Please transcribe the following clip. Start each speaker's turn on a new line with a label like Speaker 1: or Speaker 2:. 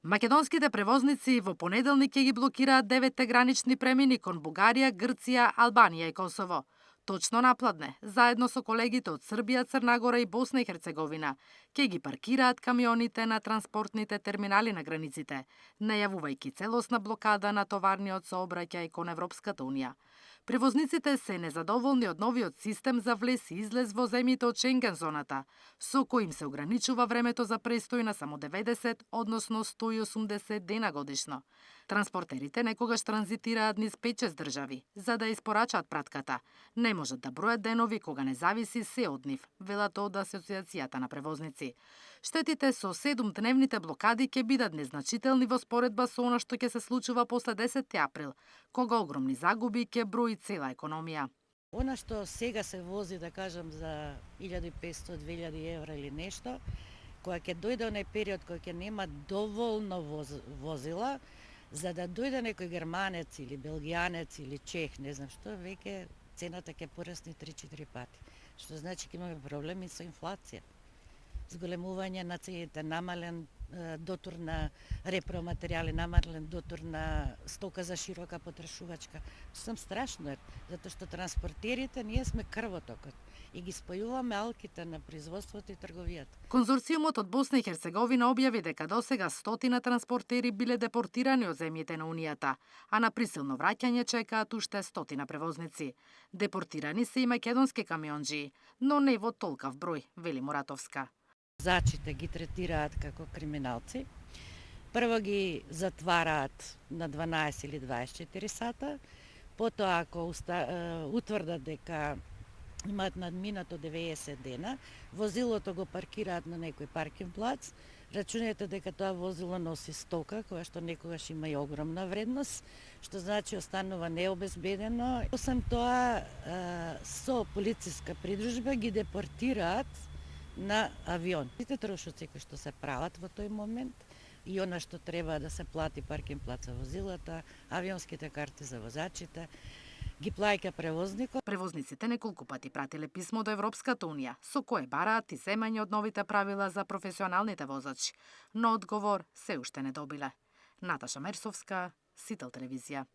Speaker 1: Македонските превозници во понеделник ќе ги блокираат 9 гранични премини кон Бугарија, Грција, Албанија и Косово. Точно напладне, заедно со колегите од Србија, Црна Гора и Босна и Херцеговина, ќе ги паркираат камионите на транспортните терминали на границите, најавувајќи целосна блокада на товарниот сообраќај кон Европската Унија. Превозниците се незадоволни од новиот систем за влез и излез во земјите од Шенген зоната, со кој им се ограничува времето за престој на само 90, односно 180 дена годишно. Транспортерите некогаш транзитираат низ 5-6 држави, за да испорачаат пратката. Не можат да бројат денови кога не зависи се од нив, велат од Асоциацијата на превозници. Штетите со 7-дневните блокади ќе бидат незначителни во споредба со она што ќе се случува после 10 април, кога огромни загуби ќе брои цела економија.
Speaker 2: Она што сега се вози, да кажам, за 1500-2000 евра или нешто, кога ќе дојде онај период кој ќе нема доволно возила, за да дојде некој германец или белгијанец или чех, не знам што, веќе цената ќе порасне 3-4 пати. Што значи ќе имаме проблеми со инфлација. Зголемување на цените, намален дотур на репроматеријали, намален дотур на стока за широка потрошувачка. Сум страшно, затоа што транспортерите ние сме крвотокот и ги спојуваме алките на производството и трговијата.
Speaker 1: Конзорциумот од Босна и Херцеговина објави дека досега 100 транспортери биле депортирани од земјите на Унијата, а на присилно враќање чекаат уште 100 превозници. Депортирани се и македонски камионџии, но не во толкав број, вели Муратовска.
Speaker 2: Возачите ги третираат како криминалци. Прво ги затвараат на 12 или 24 сата, потоа ако утврдат дека имаат надминато 90 дена, возилото го паркираат на некој паркинг плац, рачунајте дека тоа возило носи стока, која што некогаш има и огромна вредност, што значи останува необезбедено. Освен тоа, со полициска придружба ги депортираат на авион. Сите трошоци кои што се прават во тој момент и она што треба да се плати паркинг плац за возилата, авионските карти за возачите, ги плаќа превозникот.
Speaker 1: Превозниците неколку пати пратиле писмо до Европската Унија, со кое бараат и земање од новите правила за професионалните возачи, но одговор се уште не добиле. Наташа Мерсовска, Сител телевизија.